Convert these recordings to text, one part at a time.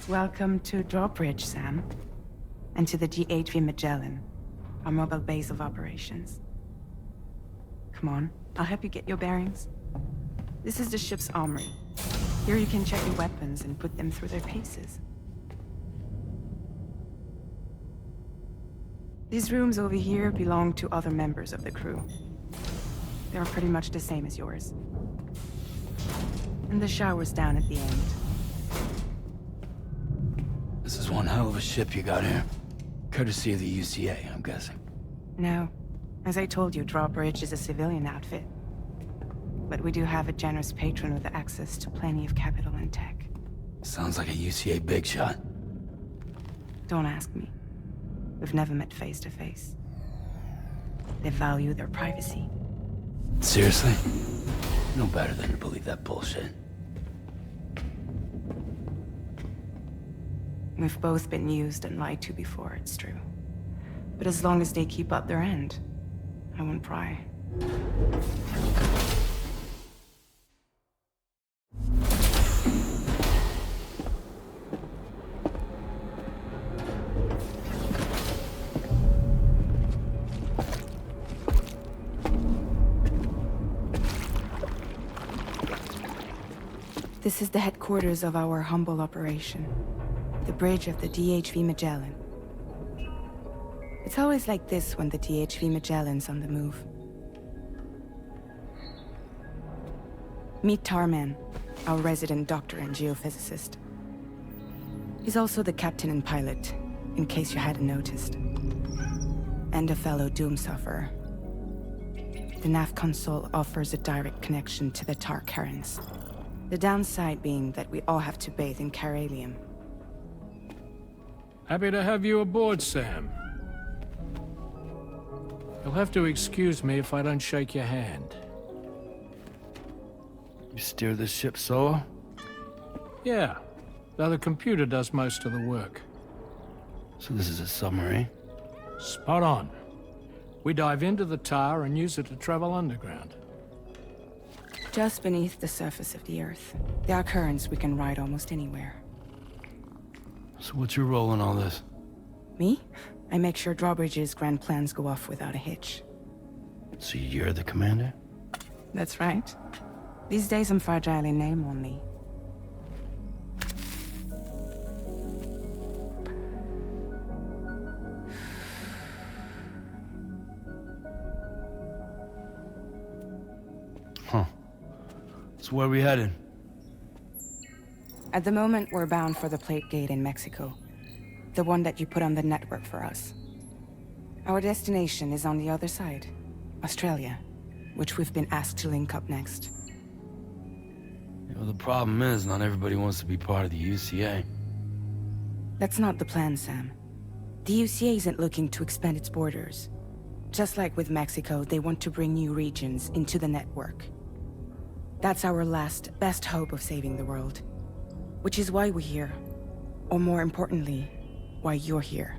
Welcome to Drawbridge, Sam. And to the DHV Magellan, our mobile base of operations. Come on, I'll help you get your bearings. This is the ship's armory. Here you can check your weapons and put them through their paces. These rooms over here belong to other members of the crew. They're pretty much the same as yours. And the shower's down at the end. This is one hell of a ship you got here. Courtesy of the UCA, I'm guessing. No. As I told you, Drawbridge is a civilian outfit. But we do have a generous patron with access to plenty of capital and tech. Sounds like a UCA big shot. Don't ask me. We've never met face to face. They value their privacy. Seriously? No better than to believe that bullshit. We've both been used and lied to before, it's true. But as long as they keep up their end, I won't pry. This is the headquarters of our humble operation. The bridge of the DHV Magellan. It's always like this when the DHV Magellan's on the move. Meet Tarman, our resident doctor and geophysicist. He's also the captain and pilot, in case you hadn't noticed. And a fellow doom sufferer. The nav console offers a direct connection to the Tarkarans. The downside being that we all have to bathe in Karelium. Happy to have you aboard, Sam. You'll have to excuse me if I don't shake your hand. You steer this ship solo? Yeah, though the computer does most of the work. So this is a submarine? Spot on. We dive into the Tar and use it to travel underground. Just beneath the surface of the Earth, there are currents we can ride almost anywhere. So what's your role in all this? Me? I make sure Drawbridge's grand plans go off without a hitch. So you're the commander? That's right. These days I'm fragile in name only. Huh. So where are we headed? At the moment, we're bound for the Plate Gate in Mexico. The one that you put on the network for us. Our destination is on the other side, Australia, which we've been asked to link up next. You know, the problem is, not everybody wants to be part of the UCA. That's not the plan, Sam. The UCA isn't looking to expand its borders. Just like with Mexico, they want to bring new regions into the network. That's our last, best hope of saving the world. Which is why we're here. Or more importantly, why you're here.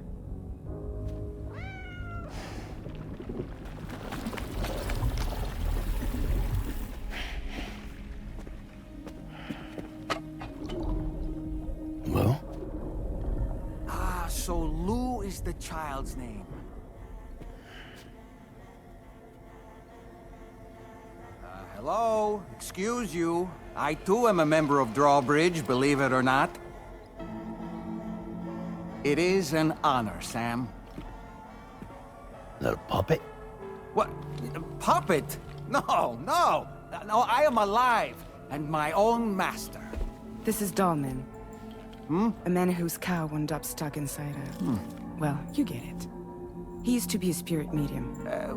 Well? Ah, so Lou is the child's name. Hello? Excuse you. I too am a member of Drawbridge, believe it or not. It is an honor, Sam. Is that a puppet? What? Puppet? No, no! No, I am alive, and my own master. This is Dollman. A man whose cow wound up stuck inside a... Well, you get it. He used to be a spirit medium.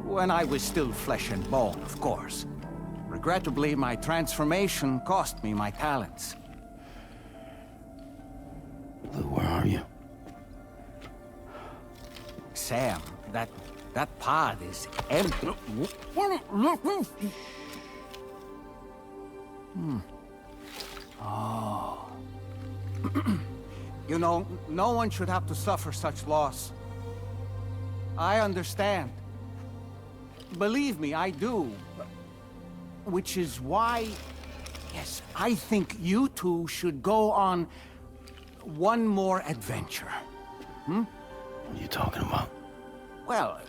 When I was still flesh and bone, of course. Regrettably, my transformation cost me my talents. Lou, where are you? Sam, that pod is empty. Oh. You know, no one should have to suffer such loss. I understand. Believe me, I do. Which is why, yes, I think you two should go on, one more adventure. What are you talking about? Well,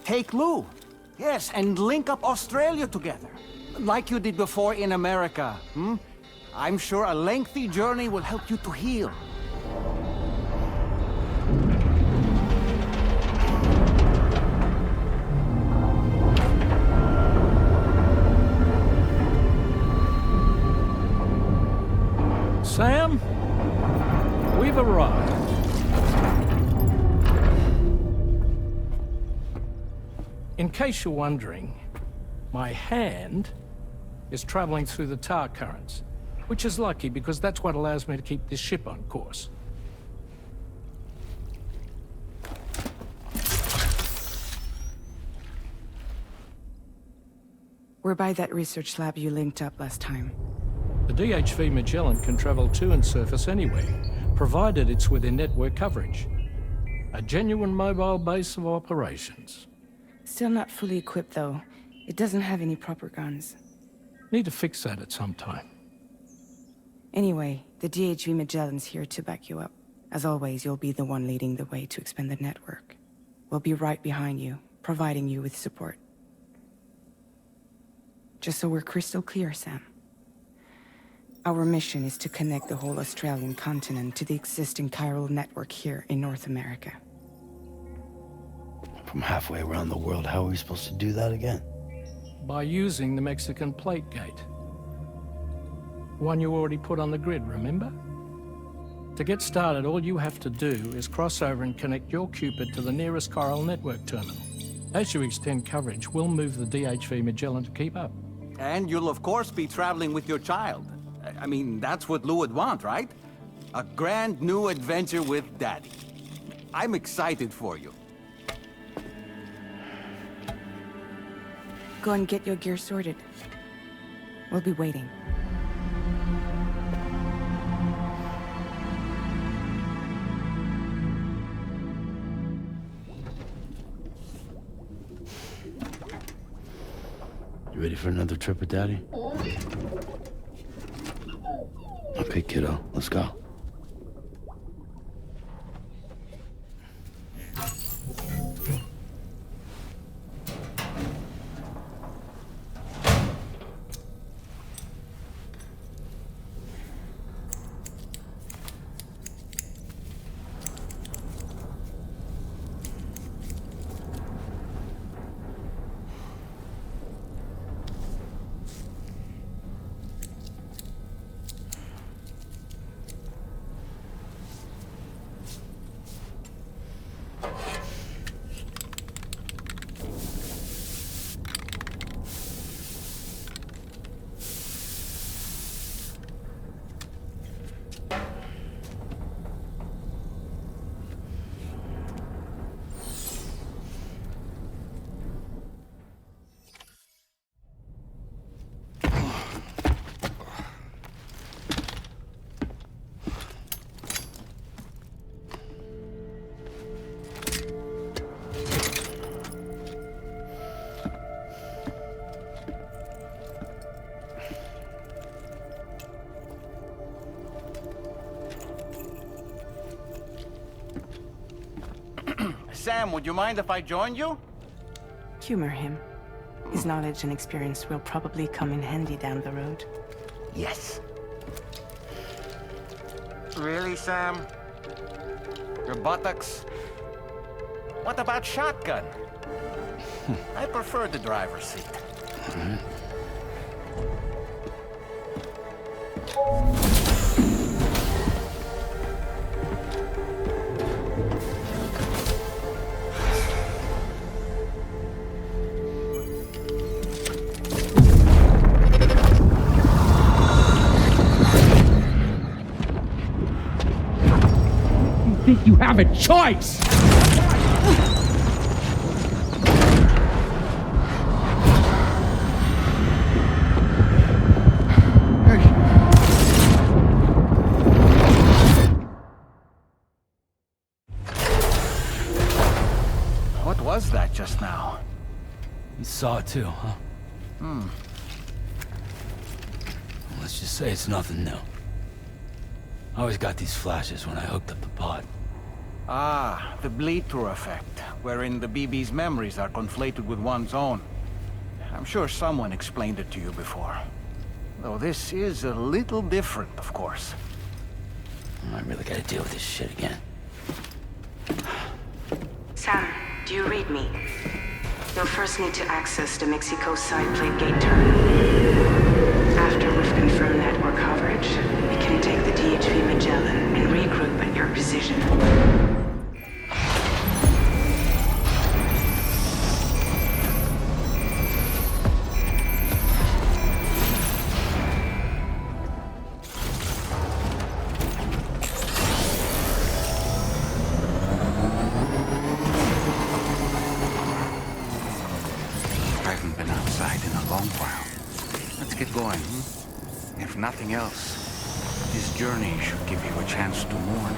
take Lou. Yes, and link up Australia together. Like you did before in America. I'm sure a lengthy journey will help you to heal. Sam, we've arrived. In case you're wondering, my hand is traveling through the tar currents, which is lucky because that's what allows me to keep this ship on course. We're by that research lab you linked up last time. The DHV Magellan can travel to and surface anywhere, provided it's within network coverage. A genuine mobile base of operations. Still not fully equipped, though. It doesn't have any proper guns. Need to fix that at some time. Anyway, the DHV Magellan's here to back you up. As always, you'll be the one leading the way to expand the network. We'll be right behind you, providing you with support. Just so we're crystal clear, Sam. Our mission is to connect the whole Australian continent to the existing chiral network here in North America. From halfway around the world, how are we supposed to do that again? By using the Mexican plate gate. One you already put on the grid, remember? To get started, all you have to do is cross over and connect your Cupid to the nearest chiral network terminal. As you extend coverage, we'll move the DHV Magellan to keep up. And you'll of course be traveling with your child. I mean, that's what Lou would want, right? A grand new adventure with Daddy. I'm excited for you. Go and get your gear sorted. We'll be waiting. You ready for another trip with Daddy? Okay, kiddo, let's go. Sam, would you mind if I joined you? Humor him. His knowledge and experience will probably come in handy down the road. Yes. Really, Sam? Your buttocks? What about shotgun? I prefer the driver's seat. Think you have a choice! What was that just now? You saw it too, huh? Let's just say it's nothing new. I always got these flashes when I hooked up the pod. Ah, the bleed-through effect, wherein the BB's memories are conflated with one's own. I'm sure someone explained it to you before. Though this is a little different, of course. I really gotta deal with this shit again. Sam, do you read me? You'll first need to access the Mexico side plate gate terminal. After we've confirmed network coverage, we can take the DHV Magellan and regroup at your position. If nothing else, this journey should give you a chance to mourn.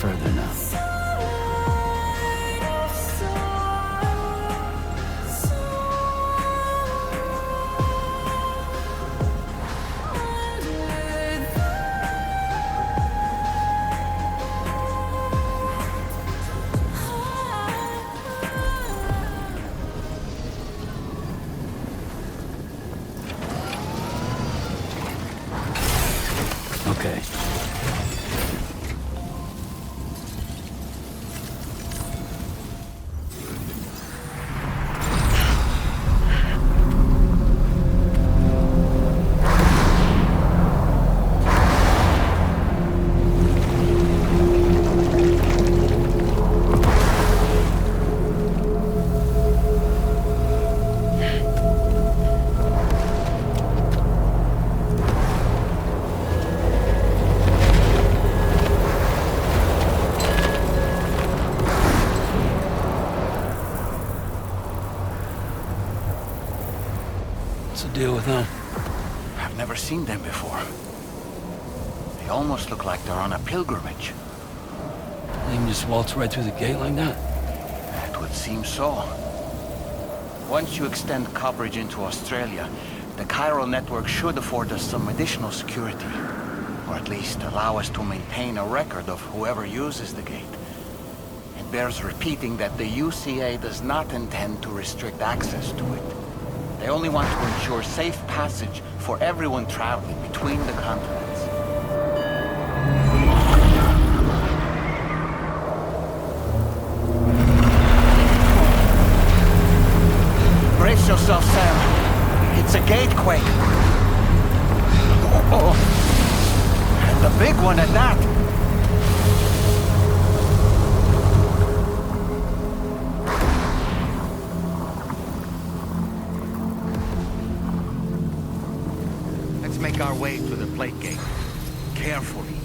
Further now. Okay. Deal with them. I've never seen them before. They almost look like they're on a pilgrimage. They can just waltz right through the gate like that? It would seem so. Once you extend coverage into Australia, the chiral network should afford us some additional security. Or at least allow us to maintain a record of whoever uses the gate. It bears repeating that the UCA does not intend to restrict access to it. They only want to ensure safe passage for everyone traveling between the continents. Brace yourself, Sam. It's a gatequake. Oh. And a big one at that. Make our way to the plate gate. Carefully.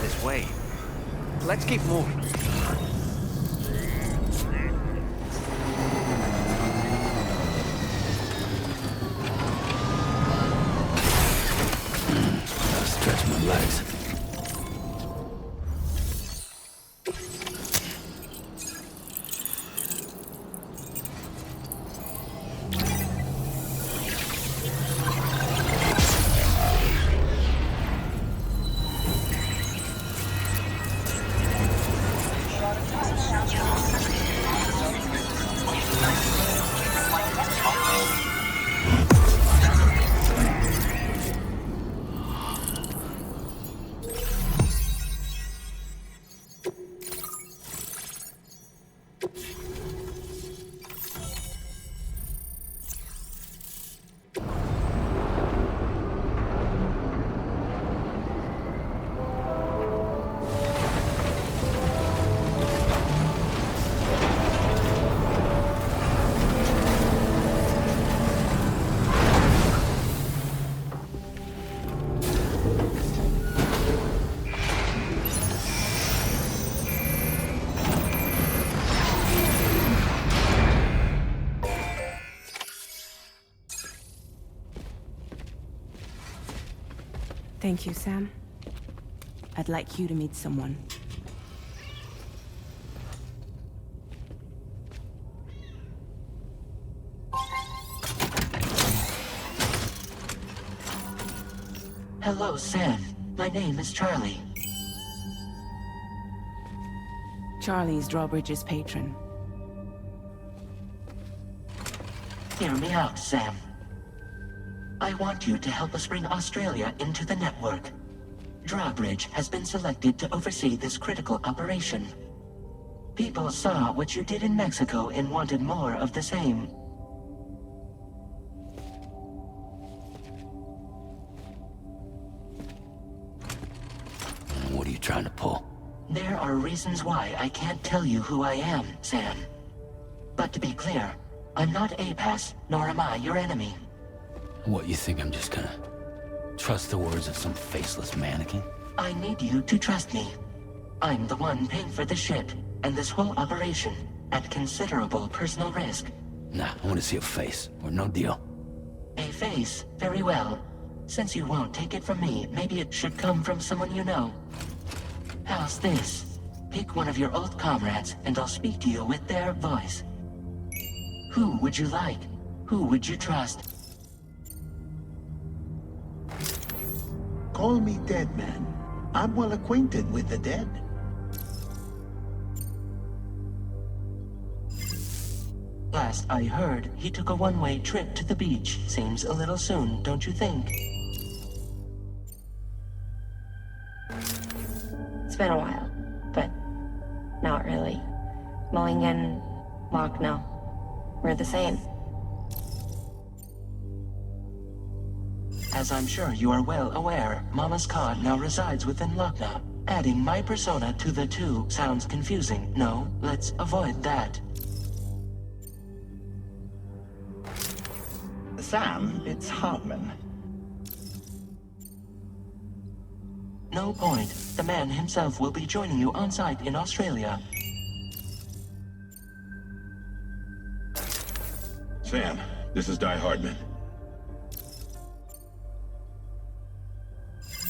this way. Let's keep moving. Gotta stretch my legs. Thank you, Sam. I'd like you to meet someone. Hello, Sam. My name is Charlie. Charlie's Drawbridge's patron. Hear me out, Sam. I want you to help us bring Australia into the network. Drawbridge has been selected to oversee this critical operation. People saw what you did in Mexico and wanted more of the same. What are you trying to pull? There are reasons why I can't tell you who I am, Sam. But to be clear, I'm not APAS, nor am I your enemy. What, you think I'm just gonna trust the words of some faceless mannequin? I need you to trust me. I'm the one paying for the ship, and this whole operation, at considerable personal risk. Nah, I want to see a face, or no deal. A face, very well. Since you won't take it from me, maybe it should come from someone you know. How's this? Pick one of your old comrades, and I'll speak to you with their voice. Who would you like? Who would you trust? Call me Dead Man. I'm well acquainted with the dead. Last I heard, he took a one-way trip to the beach. Seems a little soon, don't you think? It's been a while, but not really. Mulligan, Lochno, we're the same. As I'm sure you are well aware, Mama's Cod now resides within Lochna. Adding my persona to the two sounds confusing. No, let's avoid that. Sam, it's Hartman. No point. The man himself will be joining you on site in Australia. Sam, this is Di Hardman.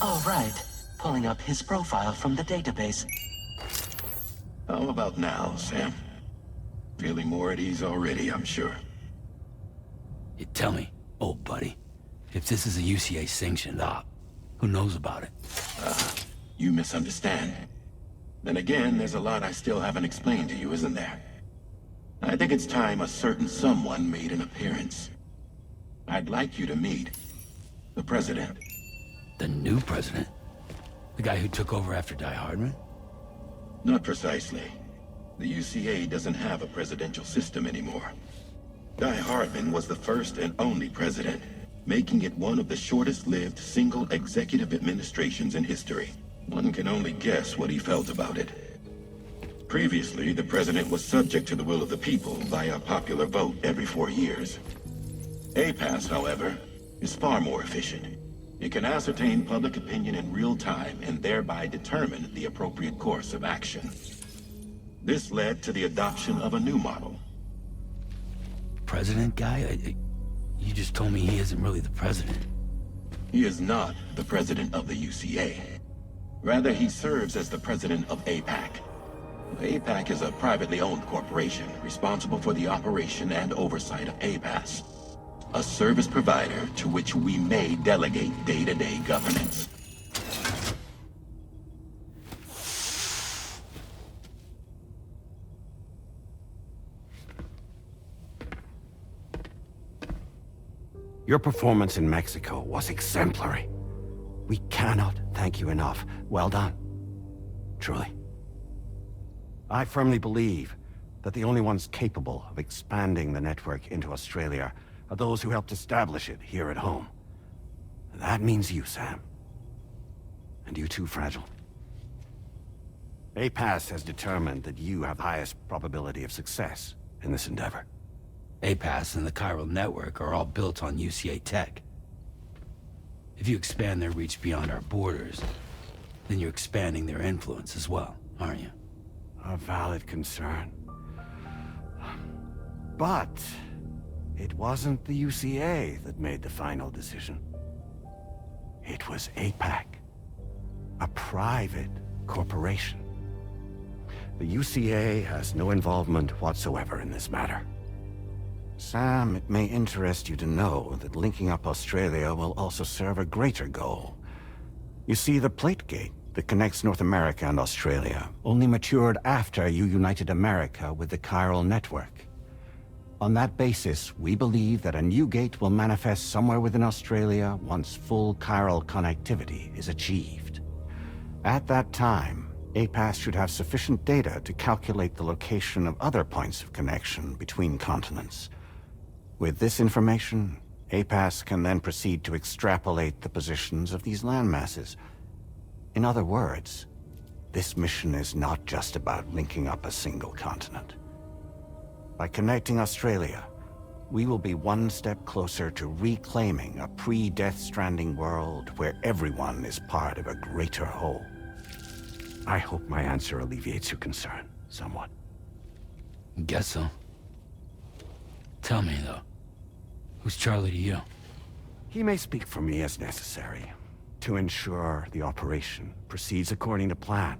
All right. Pulling up his profile from the database. How about now, Sam? Feeling more at ease already, I'm sure. You tell me, old buddy, if this is a UCA-sanctioned op, who knows about it? You misunderstand. Then again, there's a lot I still haven't explained to you, isn't there? I think it's time a certain someone made an appearance. I'd like you to meet the President. The new president? The guy who took over after Die Hardman? Not precisely. The UCA doesn't have a presidential system anymore. Die Hardman was the first and only president, making it one of the shortest-lived single executive administrations in history. One can only guess what he felt about it. Previously, the president was subject to the will of the people via popular vote every 4 years. APAS, however, is far more efficient. It can ascertain public opinion in real time and thereby determine the appropriate course of action. This led to the adoption of a new model. President guy? You just told me he isn't really the president. He is not the president of the UCA. Rather, he serves as the president of APAC. APAC is a privately owned corporation responsible for the operation and oversight of APAS, a service provider to which we may delegate day-to-day governance. Your performance in Mexico was exemplary. We cannot thank you enough. Well done. Truly. I firmly believe that the only ones capable of expanding the network into Australia are those who helped establish it here at home. That means you, Sam. And you too, Fragile. APAS has determined that you have the highest probability of success in this endeavor. APAS and the chiral network are all built on UCA tech. If you expand their reach beyond our borders, then you're expanding their influence as well, aren't you? A valid concern. But it wasn't the UCA that made the final decision. It was APAC, a private corporation. The UCA has no involvement whatsoever in this matter. Sam, it may interest you to know that linking up Australia will also serve a greater goal. You see, the plate gate that connects North America and Australia only matured after you united America with the chiral network. On that basis, we believe that a new gate will manifest somewhere within Australia once full chiral connectivity is achieved. At that time, APAS should have sufficient data to calculate the location of other points of connection between continents. With this information, APAS can then proceed to extrapolate the positions of these landmasses. In other words, this mission is not just about linking up a single continent. By connecting Australia, we will be one step closer to reclaiming a pre-Death Stranding world where everyone is part of a greater whole. I hope my answer alleviates your concern somewhat. Guess so. Tell me, though, who's Charlie to you? He may speak for me as necessary to ensure the operation proceeds according to plan.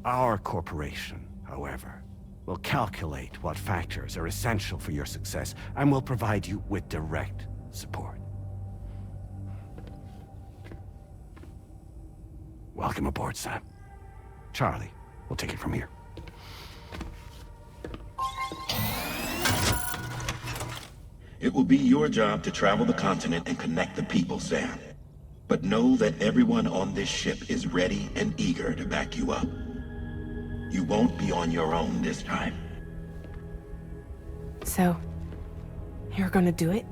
Our corporation, however, will calculate what factors are essential for your success and will provide you with direct support. Welcome aboard, Sam. Charlie, we'll take it from here. It will be your job to travel the continent and connect the people, Sam. But know that everyone on this ship is ready and eager to back you up. You won't be on your own this time. So, you're gonna do it?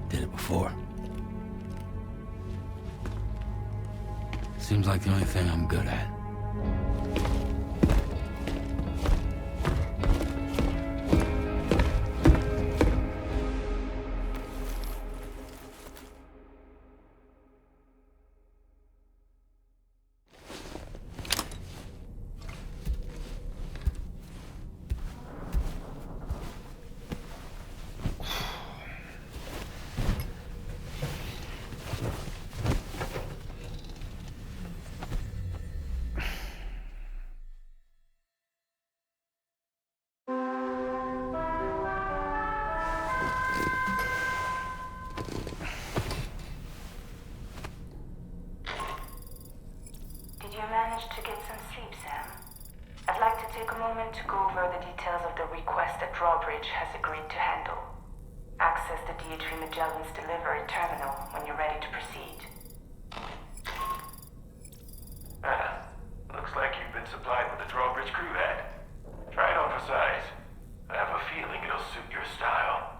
Did it before. Seems like the only thing I'm good at. To get some sleep, Sam. I'd like to take a moment to go over the details of the request that Drawbridge has agreed to handle. Access the D3 Magellan's delivery terminal when you're ready to proceed. Looks like you've been supplied with the Drawbridge crew hat. Try it on for size. I have a feeling it'll suit your style.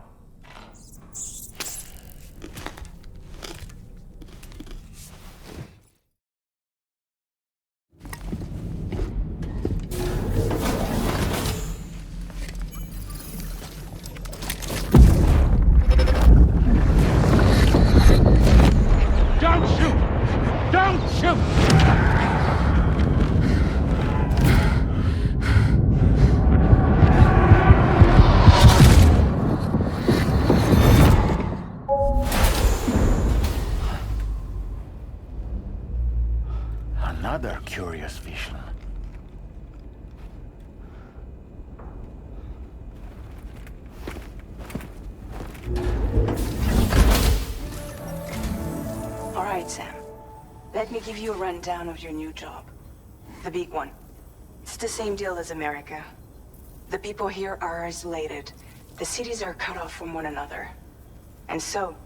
right, Sam. Let me give you a rundown of your new job. The big one. It's the same deal as America. The people here are isolated. The cities are cut off from one another. And so,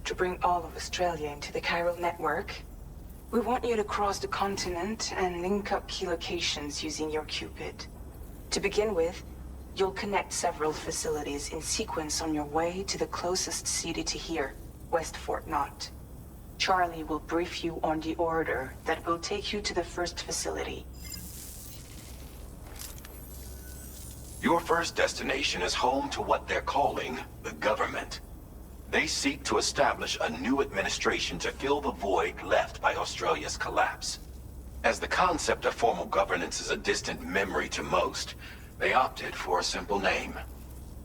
to bring all of Australia into the chiral network, we want you to cross the continent and link up key locations using your Cupid. To begin with, you'll connect several facilities in sequence on your way to the closest city to here, West Fort Knott. Charlie will brief you on the order that will take you to the first facility. Your first destination is home to what they're calling the government. They seek to establish a new administration to fill the void left by Australia's collapse. As the concept of formal governance is a distant memory to most, they opted for a simple name.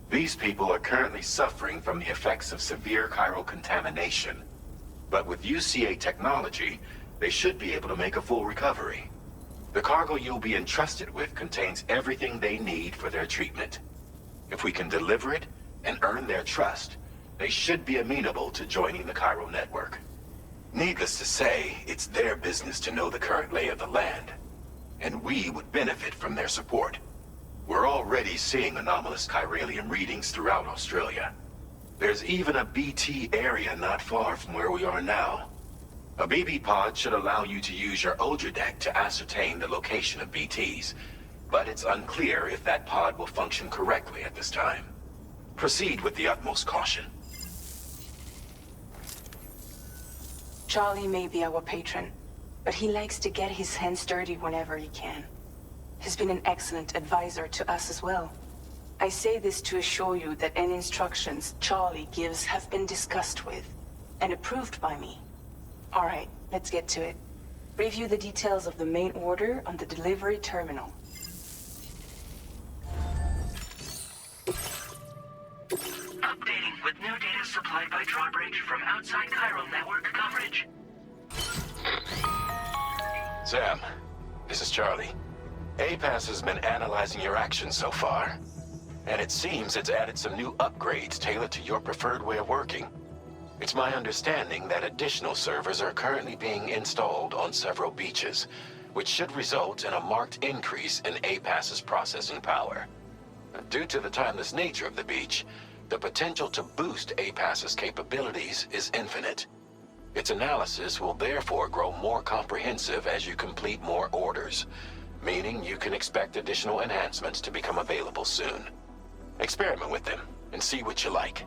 These people are currently suffering from the effects of severe chiral contamination. But with UCA technology, they should be able to make a full recovery. The cargo you'll be entrusted with contains everything they need for their treatment. If we can deliver it and earn their trust, they should be amenable to joining the chiral network. Needless to say, it's their business to know the current lay of the land, and we would benefit from their support. We're already seeing anomalous chiralium readings throughout Australia. There's even a BT area not far from where we are now. A BB pod should allow you to use your Odredeck to ascertain the location of BTs, but it's unclear if that pod will function correctly at this time. Proceed with the utmost caution. Charlie may be our patron, but he likes to get his hands dirty whenever he can. He's been an excellent advisor to us as well. I say this to assure you that any instructions Charlie gives have been discussed with and approved by me. All right, let's get to it. Review the details of the main order on the delivery terminal. Updating with new data supplied by drawbridge from outside chiral network coverage. Sam, this is Charlie. APAS has been analyzing your actions so far, and it seems it's added some new upgrades tailored to your preferred way of working. It's my understanding that additional servers are currently being installed on several beaches, which should result in a marked increase in APAS's processing power. Due to the timeless nature of the beach, the potential to boost APAS's capabilities is infinite. Its analysis will therefore grow more comprehensive as you complete more orders, meaning you can expect additional enhancements to become available soon. Experiment with them and see what you like.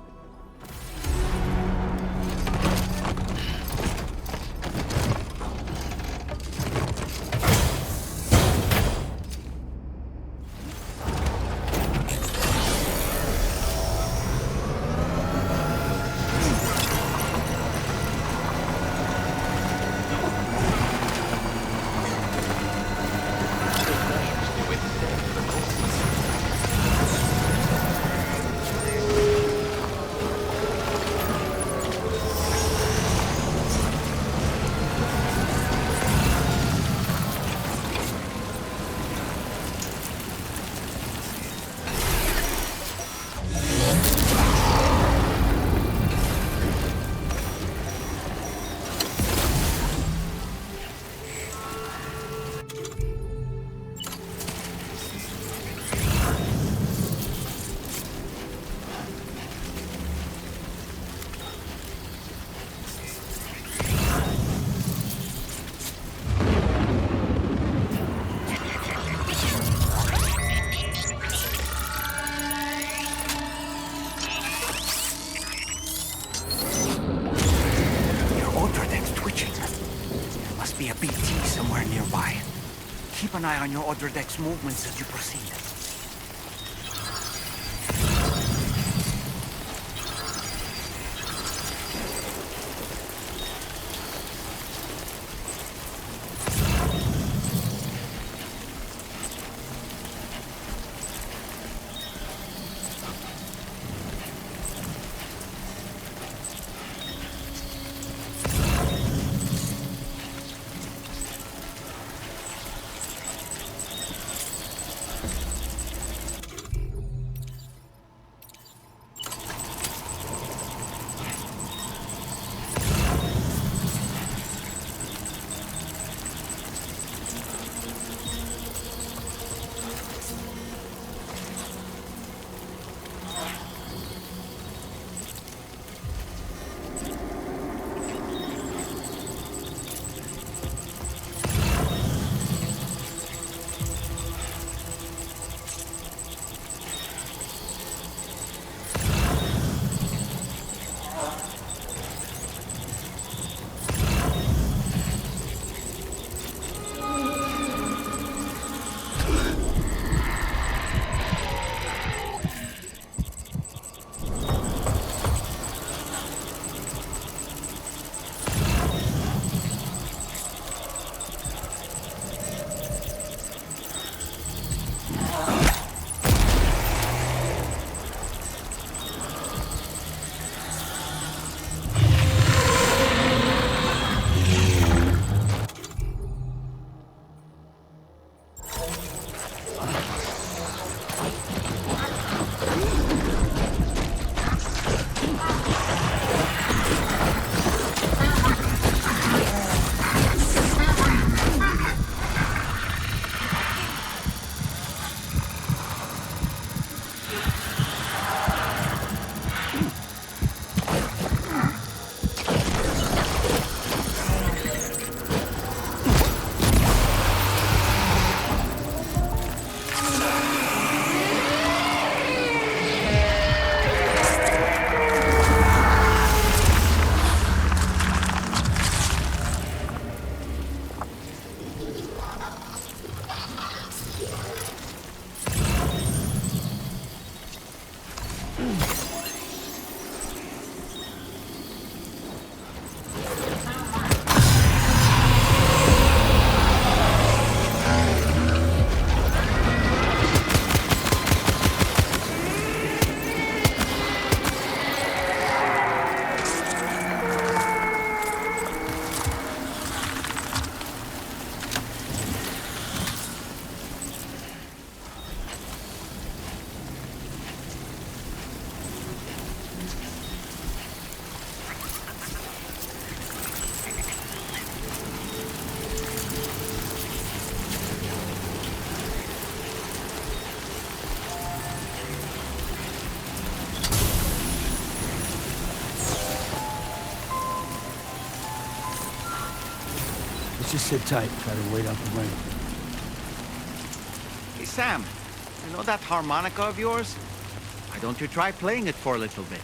Keep an eye on your Odredeck's movements as you proceed. Just sit tight, try to wait out the rain. Hey, Sam. You know that harmonica of yours? Why don't you try playing it for a little bit?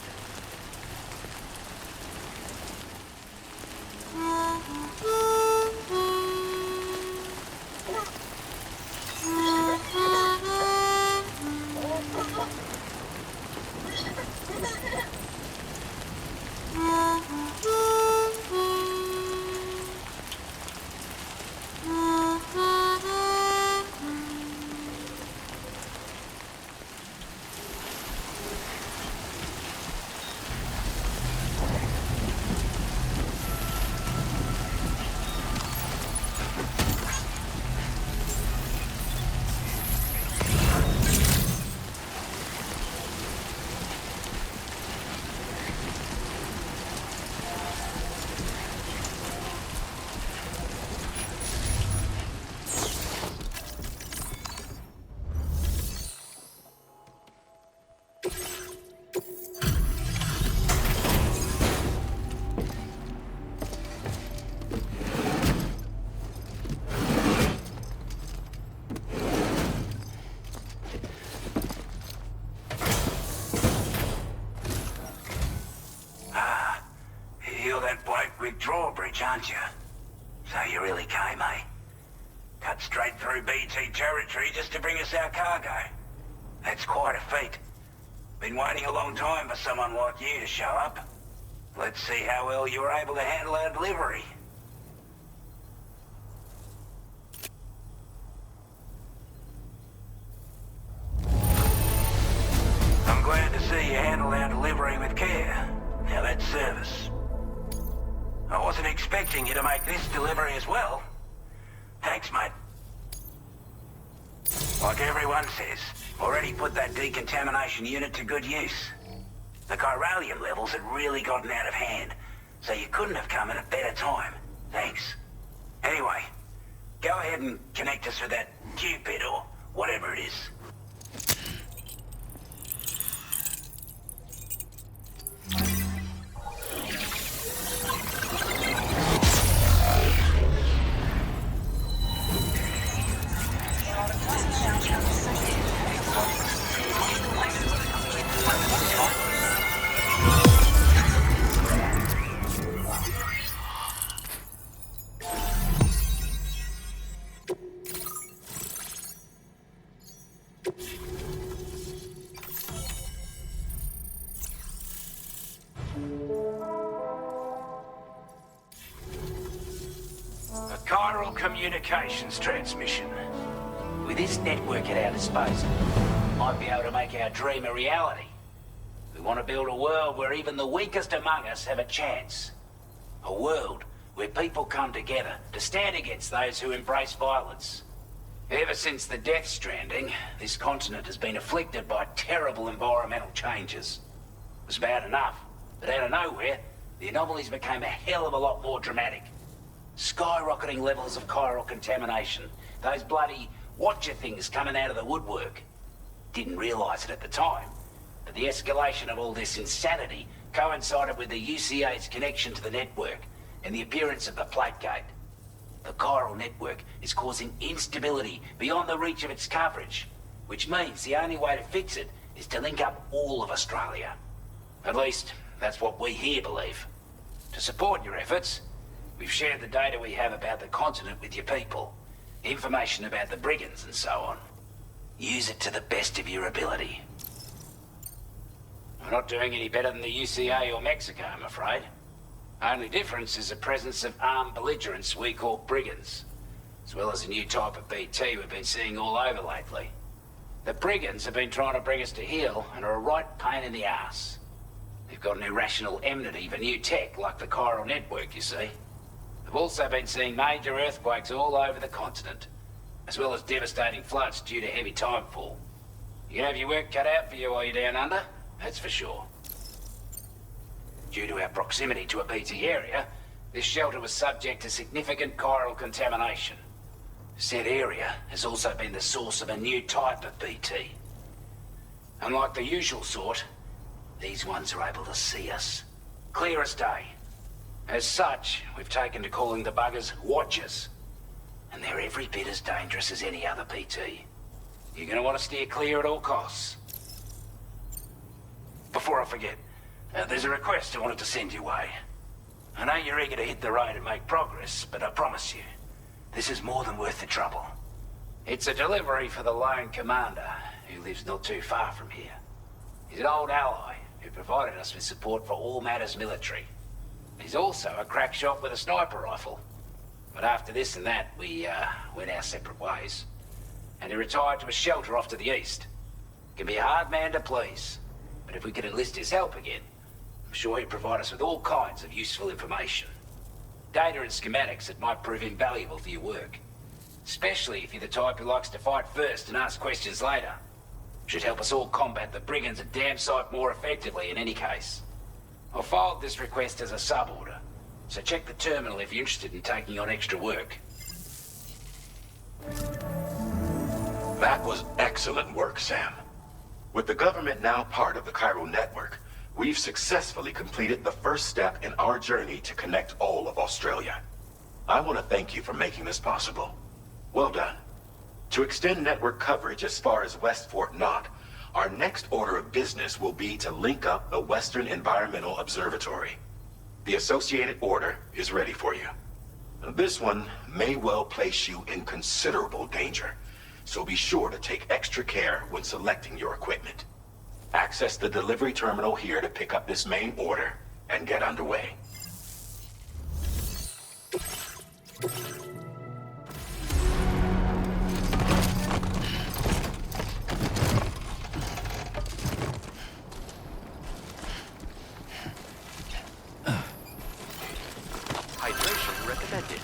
Drawbridge, aren't you? So you really came, eh? Cut straight through BT territory just to bring us our cargo. That's quite a feat. Been waiting a long time for someone like you to show up. Let's see how well you were able to handle our delivery. I'm glad to see you handled our delivery with care. Now that's service. I wasn't expecting you to make this delivery as well. Thanks, mate. Like everyone says, already put that decontamination unit to good use. The chiralium levels had really gotten out of hand, so you couldn't have come at a better time. Thanks. Anyway, go ahead and connect us with that Cupid or whatever it is. Chiral communications transmission. With this network at our disposal, we might be able to make our dream a reality. We want to build a world where even the weakest among us have a chance. A world where people come together to stand against those who embrace violence. Ever since the Death Stranding, this continent has been afflicted by terrible environmental changes. It was bad enough, but out of nowhere, the anomalies became a hell of a lot more dramatic. Skyrocketing levels of chiral contamination. Those bloody watcher things coming out of the woodwork. didn't realize it at the time, but the escalation of all this insanity coincided with the UCA's connection to the network and the appearance of the plate gate. The chiral network is causing instability beyond the reach of its coverage, which means the only way to fix it is to link up all of Australia. At least, that's what we here believe. To support your efforts, we've shared the data we have about the continent with your people, information about the Brigands and so on. Use it to the best of your ability. We're not doing any better than the UCA or Mexico, I'm afraid. Only difference is the presence of armed belligerents we call Brigands, as well as a new type of BT we've been seeing all over lately. The Brigands have been trying to bring us to heel and are a right pain in the ass. They've got an irrational enmity for new tech like the chiral network, you see. They've also been seeing major earthquakes all over the continent, as well as devastating floods due to heavy timefall. You can have your work cut out for you while you're down under, that's for sure. Due to our proximity to a BT area, this shelter was subject to significant chiral contamination. Said area has also been the source of a new type of BT. Unlike the usual sort, these ones are able to see us. Clear as day. As such, we've taken to calling the buggers Watchers. And they're every bit as dangerous as any other BT. You're gonna want to steer clear at all costs. Before I forget, there's a request I wanted to send your way. I know you're eager to hit the road and make progress, but I promise you, this is more than worth the trouble. It's a delivery for the lone Commander, who lives not too far from here. He's an old ally who provided us with support for all matters military. He's also a crack shot with a sniper rifle. But after this and that, we went our separate ways. And he retired to a shelter off to the east. Can be a hard man to please, but if we could enlist his help again, I'm sure he'd provide us with all kinds of useful information. Data and schematics that might prove invaluable for your work. Especially if you're the type who likes to fight first and ask questions later. Should help us all combat the Brigands a damn sight more effectively in any case. I'll filed this request as a sub-order, so check the terminal if you're interested in taking on extra work. That was excellent work, Sam. With the government now part of the chiral network, we've successfully completed the first step in our journey to connect all of Australia. I want to thank you for making this possible. Well done. To extend network coverage as far as West Fort Knott, our next order of business will be to link up the Western Environmental Observatory. The associated order is ready for you. This one may well place you in considerable danger, so be sure to take extra care when selecting your equipment. Access the delivery terminal here to pick up this main order and get underway. Hydration recommended.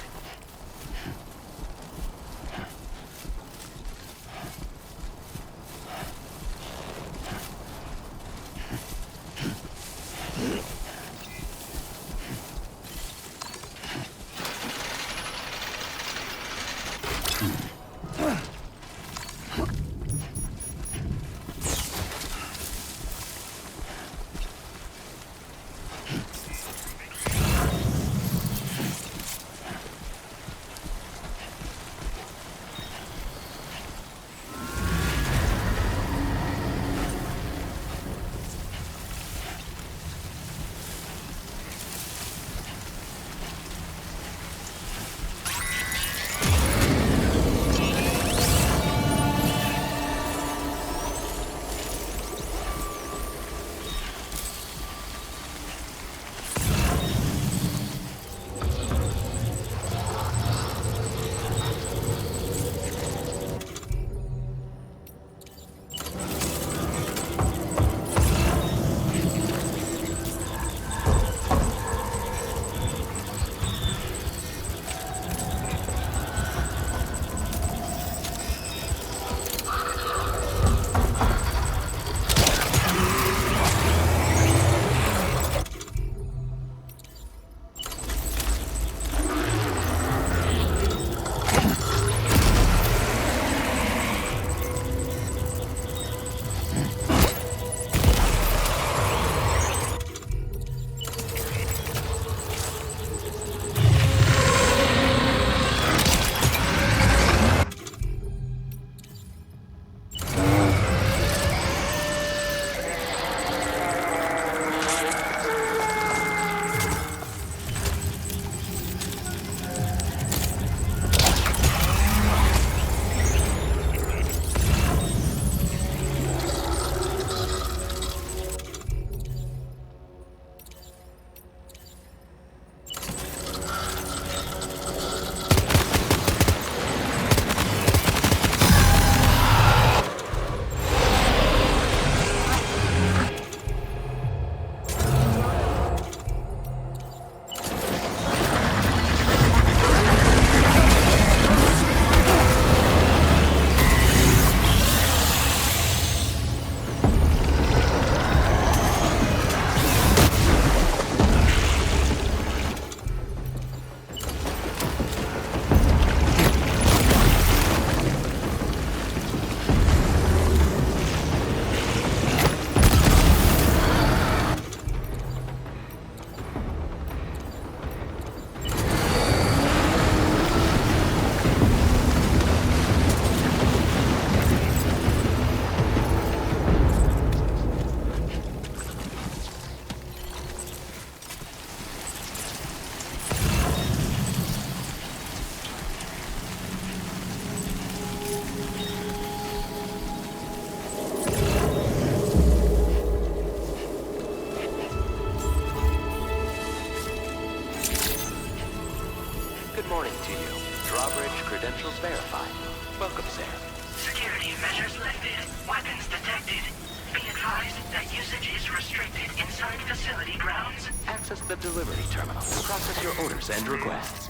drawbridge credentials verified. Welcome, Sam. Security measures lifted. Weapons detected. Be advised that usage is restricted inside facility grounds. Access the delivery terminal. Process your orders and requests.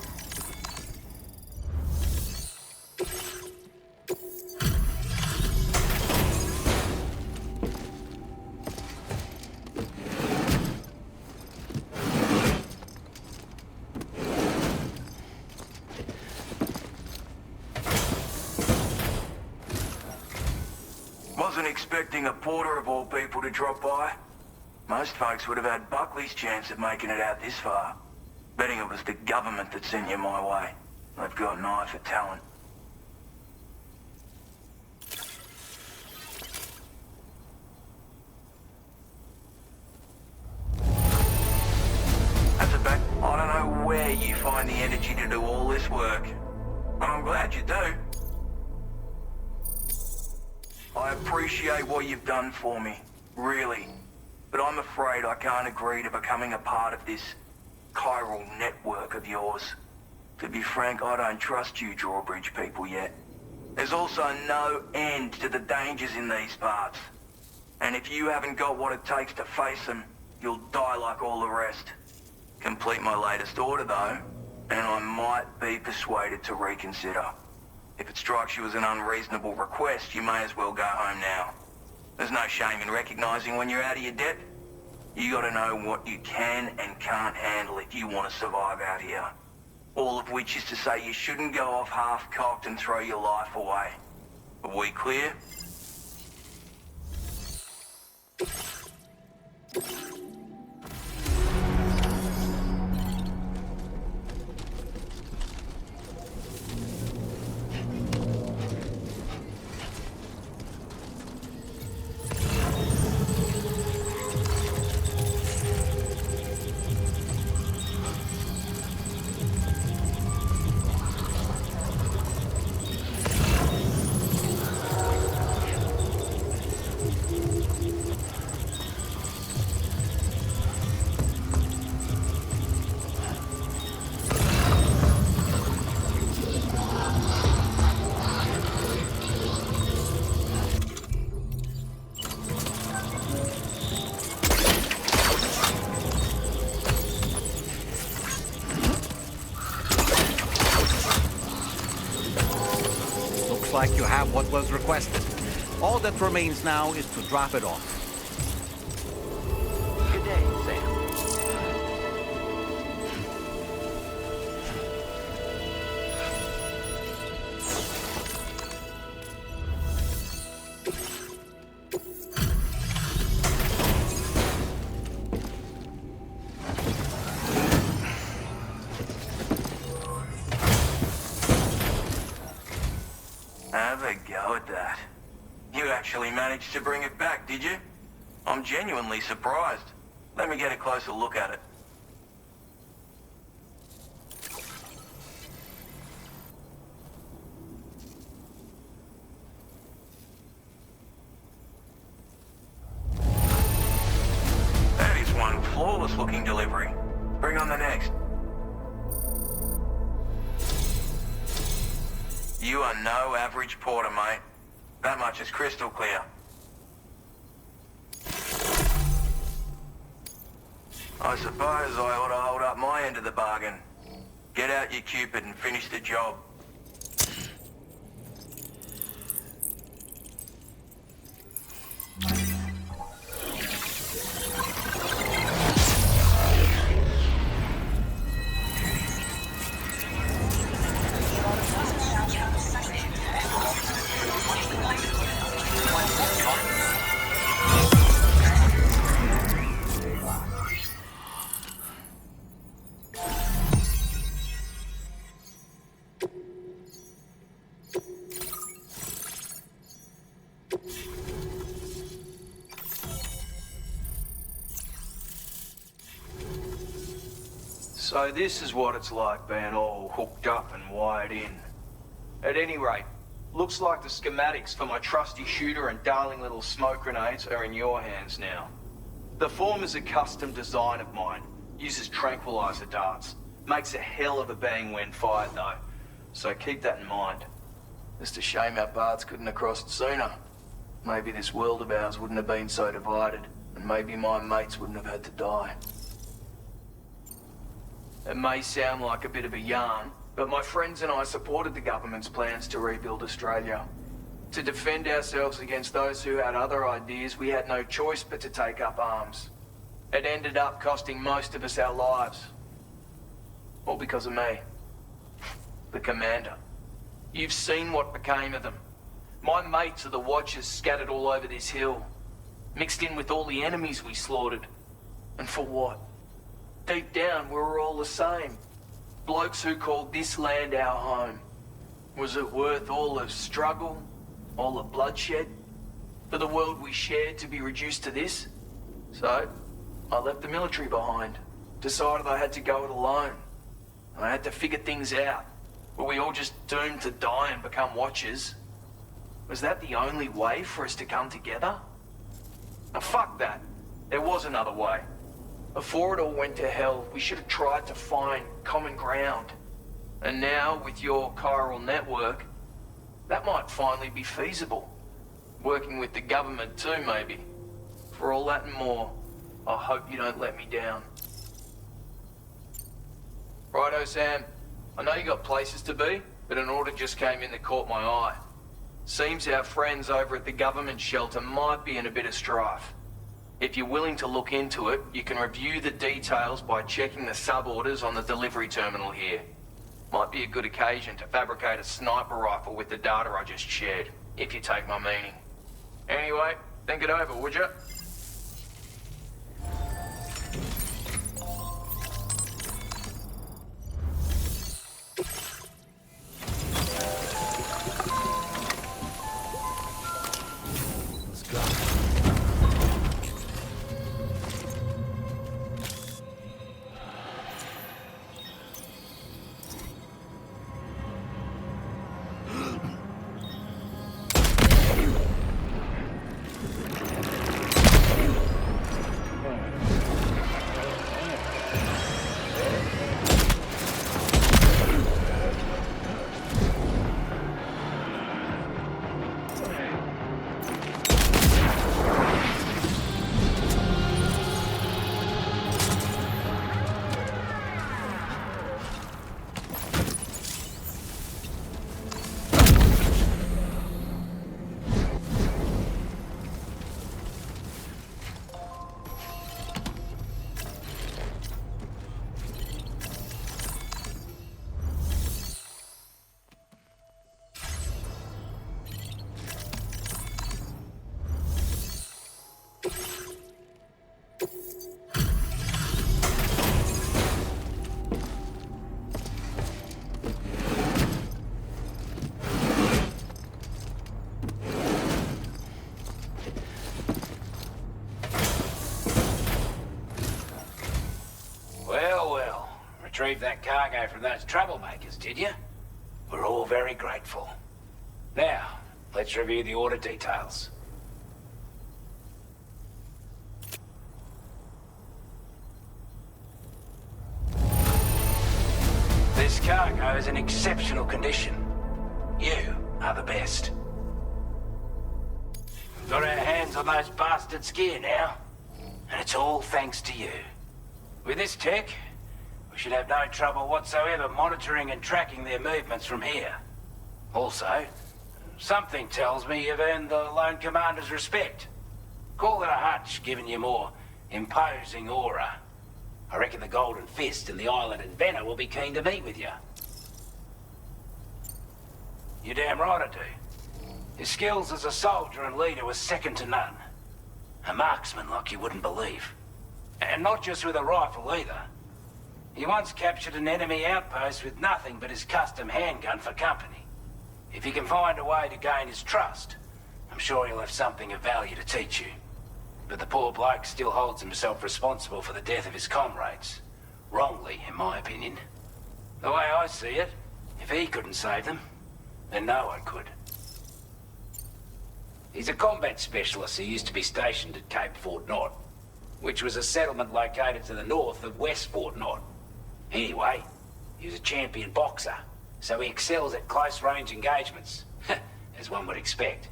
Wasn't expecting a porter of all people to drop by. Most folks would have had Buckley's chance of making it out this far. Betting it was the government that sent you my way. They've got an eye for talent. That's a bet. I don't know where you find the energy to do all this work. But I'm glad you do. I appreciate what you've done for me, really. But I'm afraid I can't agree to becoming a part of this chiral network of yours. To be frank, I don't trust you drawbridge people yet. There's also no end to the dangers in these parts. And if you haven't got what it takes to face them, you'll die like all the rest. Complete my latest order though, and I might be persuaded to reconsider. If it strikes you as an unreasonable request, you may as well go home now. There's no shame in recognizing when you're out of your depth. You gotta know what you can and can't handle if you want to survive out here. All of which is to say you shouldn't go off half-cocked and throw your life away. Are we clear? Like you have what was requested. All that remains now is to drop it off. Good day, Sam. Have a go at that. You actually managed to bring it back, did you? I'm genuinely surprised. Let me get a closer look at it. That is one flawless looking delivery. Bring on the next. You are no average porter, mate. That much is crystal clear. I suppose I ought to hold up my end of the bargain. Get out your Cupid and finish the job. So this is what it's like being all hooked up and wired in. At any rate, looks like the schematics for my trusty shooter and darling little smoke grenades are in your hands now. The form is a custom design of mine. Uses tranquilizer darts. Makes a hell of a bang when fired though. so keep that in mind. Just a shame our paths couldn't have crossed sooner. Maybe this world of ours wouldn't have been so divided, and maybe my mates wouldn't have had to die. It may sound like a bit of a yarn, but my friends and I supported the government's plans to rebuild Australia. To defend ourselves against those who had other ideas, we had no choice but to take up arms. It ended up costing most of us our lives. All because of me. The Commander. You've seen what became of them. My mates are the Watchers scattered all over this hill. Mixed in with all the enemies we slaughtered. And for what? Deep down, we were all the same. Blokes who called this land our home. Was it worth all the struggle? All the bloodshed? For the world we shared to be reduced to this? So, I left the military behind. Decided I had to go it alone. I had to figure things out. Were we all just doomed to die and become Watchers? Was that the only way for us to come together? Now fuck that. There was another way. Before it all went to hell, we should have tried to find common ground. And now, with your chiral network, that might finally be feasible. Working with the government too, maybe. For all that and more, I hope you don't let me down. Righto, Sam. I know you got places to be, but an order just came in that caught my eye. Seems our friends over at the government shelter might be in a bit of strife. If you're willing to look into it, you can review the details by checking the sub-orders on the delivery terminal here. Might be a good occasion to fabricate a sniper rifle with the data I just shared, if you take my meaning. Anyway, think it over, would you? Retrieved that cargo from those troublemakers, did you? We're all very grateful. Now, let's review the order details. This cargo is in exceptional condition. You are the best. We've got our hands on those bastards' gear now, and it's all thanks to you. With this tech, we should have no trouble whatsoever monitoring and tracking their movements from here. Also, something tells me you've earned the Lone Commander's respect. Call it a hunch, giving you more imposing aura. I reckon the Golden Fist and the Island Inventor will be keen to meet with you. You're damn right I do. His skills as a soldier and leader was second to none. A marksman like you wouldn't believe. And not just with a rifle either. He once captured an enemy outpost with nothing but his custom handgun for company. If you can find a way to gain his trust, I'm sure he'll have something of value to teach you. But the poor bloke still holds himself responsible for the death of his comrades. Wrongly, in my opinion. The way I see it, if he couldn't save them, then no one could. He's a combat specialist who used to be stationed at Cape Fort Knott, which was a settlement located to the north of West Fort Knott. Anyway, he was a champion boxer, so he excels at close-range engagements, as one would expect.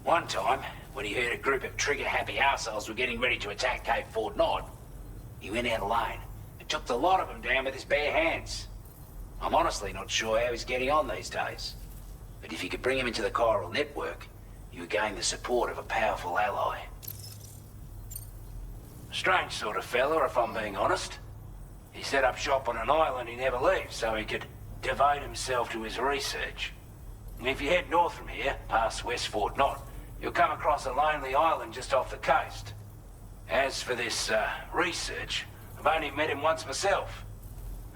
One time, when he heard a group of trigger-happy arseholes were getting ready to attack Cape Fort Knot, he went out alone and took the lot of them down with his bare hands. I'm honestly not sure how he's getting on these days, but if you could bring him into the chiral network, you would gain the support of a powerful ally. Strange sort of fella, if I'm being honest. He set up shop on an island he never leaves so he could devote himself to his research. And if you head north from here, past West Fort Knot, you'll come across a lonely island just off the coast. As for this, research, I've only met him once myself,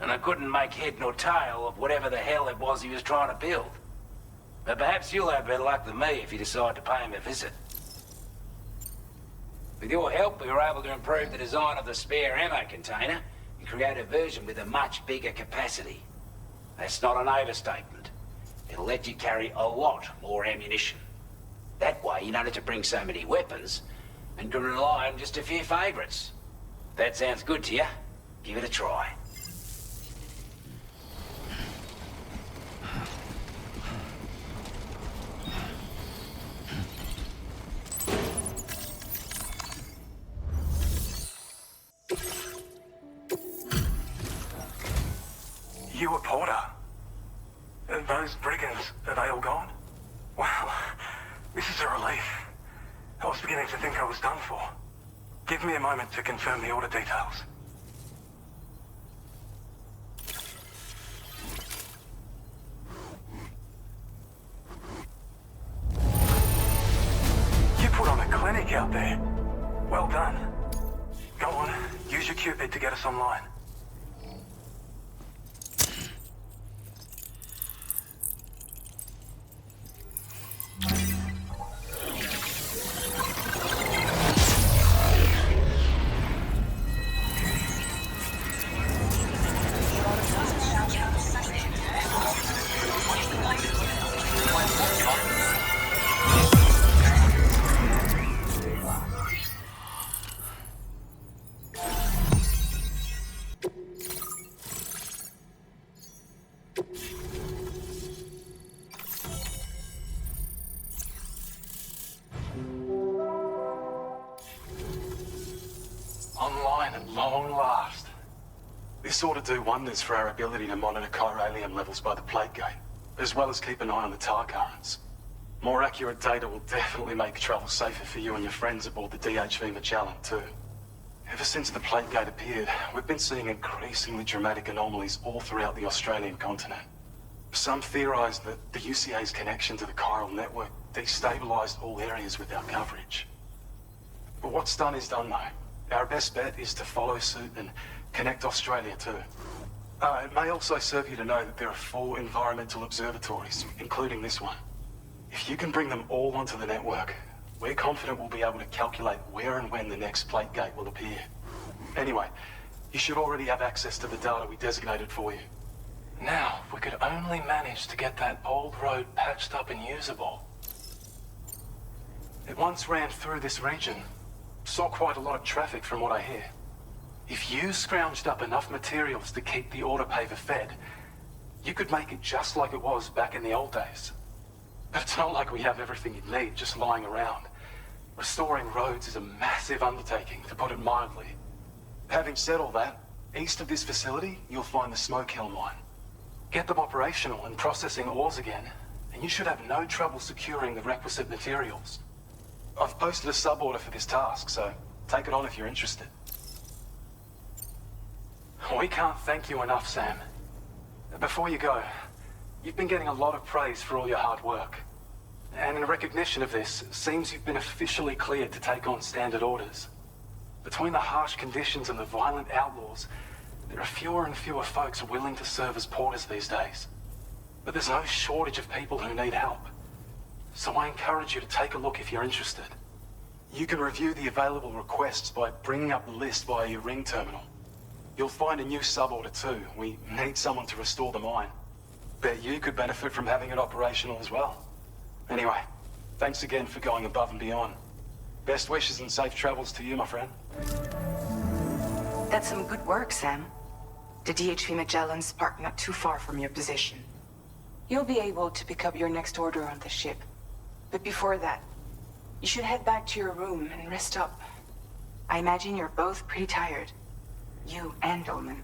and I couldn't make head nor tail of whatever the hell it was he was trying to build. But perhaps you'll have better luck than me if you decide to pay him a visit. With your help, we were able to improve the design of the spare ammo container and create a version with a much bigger capacity. That's not an overstatement. It'll let you carry a lot more ammunition. That way, you don't have to bring so many weapons and can rely on just a few favorites. If that sounds good to you, give it a try. You a porter? Those brigands, are they all gone? Well, this is a relief. I was beginning to think I was done for. Give me a moment to confirm the order details. You put on a clinic out there. Well done. Go on, use your Cupid to get us online. Online at long last. This ought to do wonders for our ability to monitor chiralium levels by the plate gate, as well as keep an eye on the tar currents. More accurate data will definitely make travel safer for you and your friends aboard the DHV Magellan, too. Ever since the plate gate appeared, we've been seeing increasingly dramatic anomalies all throughout the Australian continent. Some theorize that the UCA's connection to the chiral network destabilized all areas without coverage. But what's done is done, though. Our best bet is to follow suit and connect Australia too. It may also serve you to know that there are 4 environmental observatories, including this one. If you can bring them all onto the network, we're confident we'll be able to calculate where and when the next plate gate will appear. Anyway, you should already have access to the data we designated for you. Now, if we could only manage to get that old road patched up and usable. It once ran through this region. Saw quite a lot of traffic from what I hear. If you scrounged up enough materials to keep the autopaver fed, you could make it just like it was back in the old days. But it's not like we have everything you need just lying around. Restoring roads is a massive undertaking, to put it mildly. Having said all that, east of this facility, you'll find the Smoke Hill mine. Get them operational and processing ores again, and you should have no trouble securing the requisite materials. I've posted a sub-order for this task, so take it on if you're interested. We can't thank you enough, Sam. Before you go, you've been getting a lot of praise for all your hard work. And in recognition of this, it seems you've been officially cleared to take on standard orders. Between the harsh conditions and the violent outlaws, there are fewer and fewer folks willing to serve as porters these days. But there's no shortage of people who need help. So I encourage you to take a look if you're interested. You can review the available requests by bringing up the list via your ring terminal. You'll find a new sub-order too. We need someone to restore the mine. Bet you could benefit from having it operational as well. Anyway, thanks again for going above and beyond. Best wishes and safe travels to you, my friend. That's some good work, Sam. The DHV Magellan's parked not too far from your position. You'll be able to pick up your next order on the ship. But before that, you should head back to your room and rest up. I imagine you're both pretty tired. You and Dollman.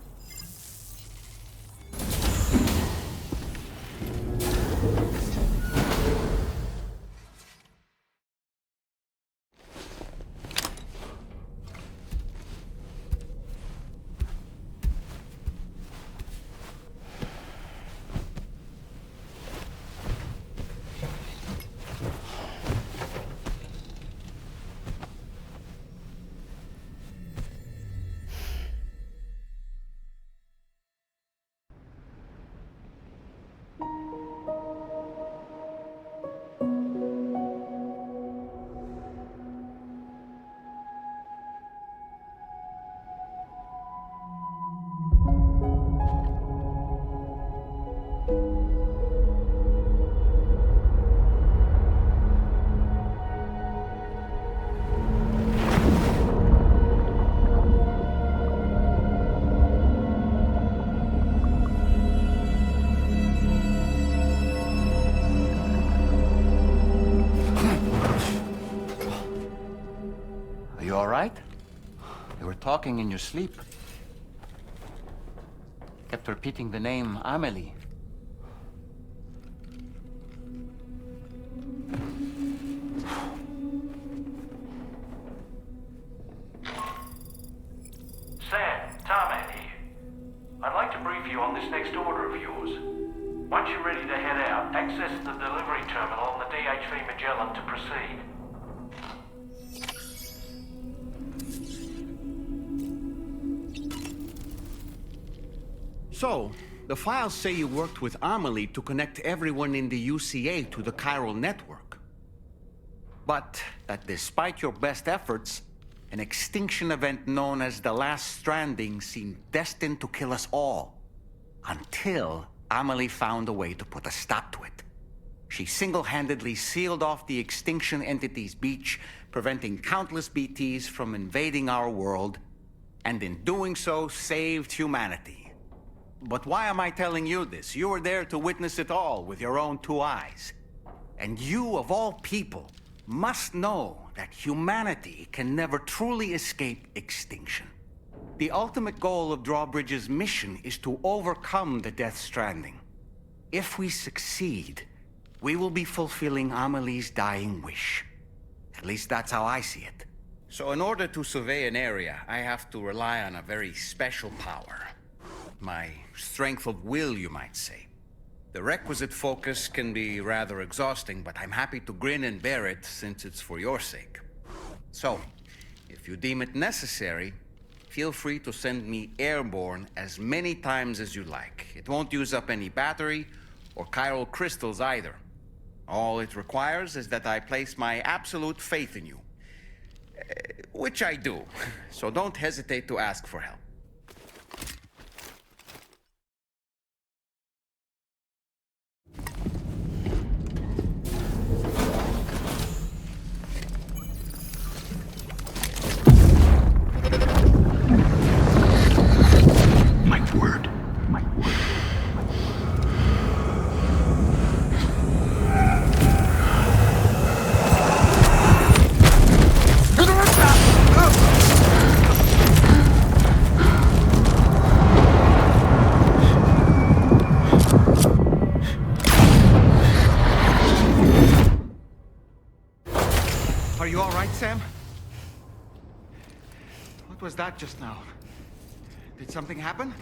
Talking in your sleep. Kept repeating the name Amelie. Sam, Tarman here. I'd like to brief you on this next order of yours. Once you're ready to head out, access the delivery terminal on the DHV Magellan to proceed. So, the files say you worked with Amelie to connect everyone in the UCA to the chiral network. But that despite your best efforts, an extinction event known as the Last Stranding seemed destined to kill us all. Until Amelie found a way to put a stop to it. She single-handedly sealed off the extinction entity's beach, preventing countless BTs from invading our world, and in doing so, saved humanity. But why am I telling you this? You were there to witness it all with your own 2 eyes. And you, of all people, must know that humanity can never truly escape extinction. The ultimate goal of Drawbridge's mission is to overcome the Death Stranding. If we succeed, we will be fulfilling Amelie's dying wish. At least that's how I see it. So in order to survey an area, I have to rely on a very special power. My strength of will, you might say. The requisite focus can be rather exhausting, but I'm happy to grin and bear it since it's for your sake. So, if you deem it necessary, feel free to send me airborne as many times as you like. It won't use up any battery or chiral crystals either. All it requires is that I place my absolute faith in you. Which I do, so don't hesitate to ask for help. Are you all right, Sam? What was that just now? Did something happen?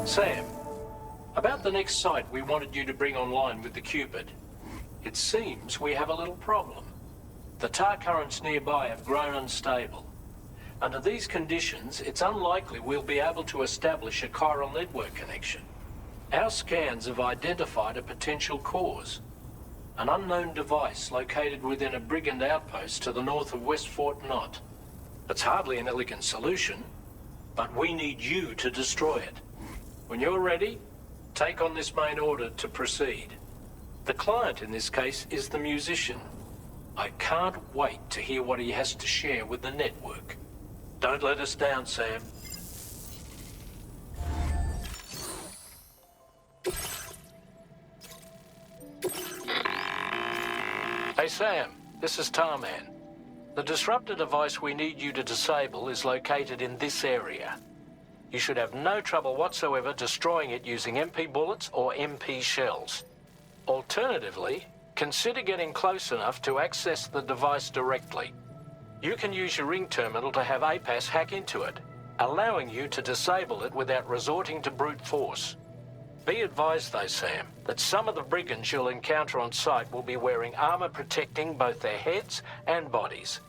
Sam, about the next site we wanted you to bring online with the Cupid. It seems we have a little problem. The tar currents nearby have grown unstable. Under these conditions, it's unlikely we'll be able to establish a chiral network connection. Our scans have identified a potential cause. An unknown device located within a Brigand outpost to the north of West Fort Knot. It's hardly an elegant solution, but we need you to destroy it. When you're ready, take on this main order to proceed. The client in this case is the musician. I can't wait to hear what he has to share with the network. Don't let us down, Sam. Hey Sam, this is Tarman. The disruptor device we need you to disable is located in this area. You should have no trouble whatsoever destroying it using MP bullets or MP shells. Alternatively, consider getting close enough to access the device directly. You can use your ring terminal to have APAS hack into it, allowing you to disable it without resorting to brute force. Be advised though, Sam, that some of the brigands you'll encounter on site will be wearing armor protecting both their heads and bodies,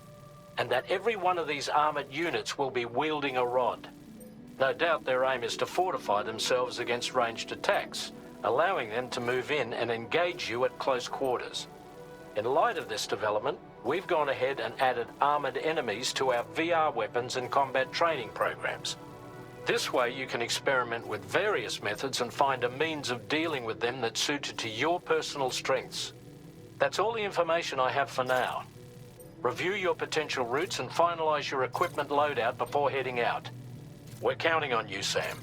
and that every one of these armored units will be wielding a rod. No doubt their aim is to fortify themselves against ranged attacks, allowing them to move in and engage you at close quarters. In light of this development, we've gone ahead and added armored enemies to our VR weapons and combat training programs. This way you can experiment with various methods and find a means of dealing with them that's suited to your personal strengths. That's all the information I have for now. Review your potential routes and finalize your equipment loadout before heading out. We're counting on you, Sam.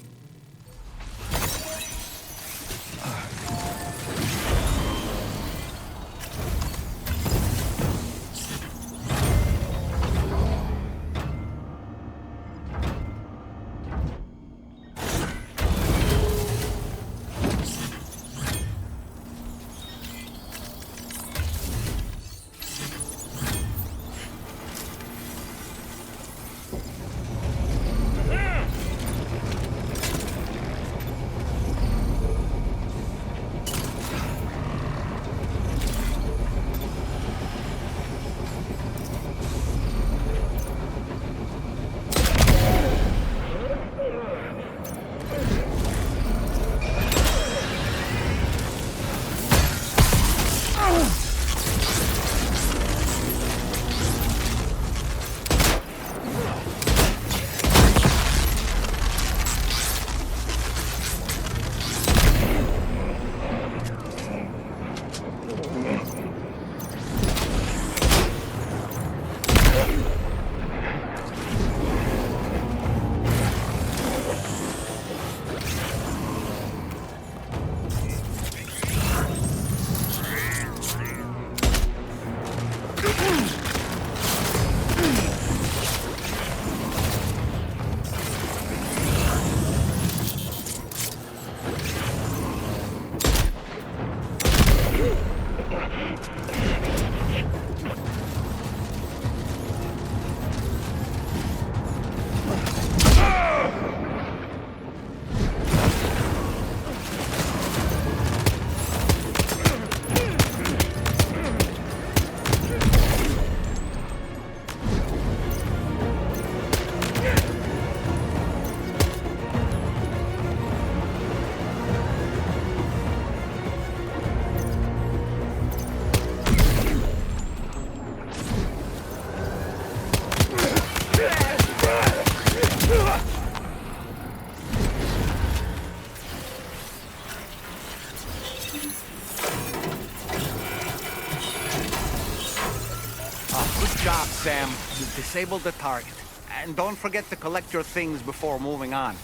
Sam, you've disabled the target. And don't forget to collect your things before moving on.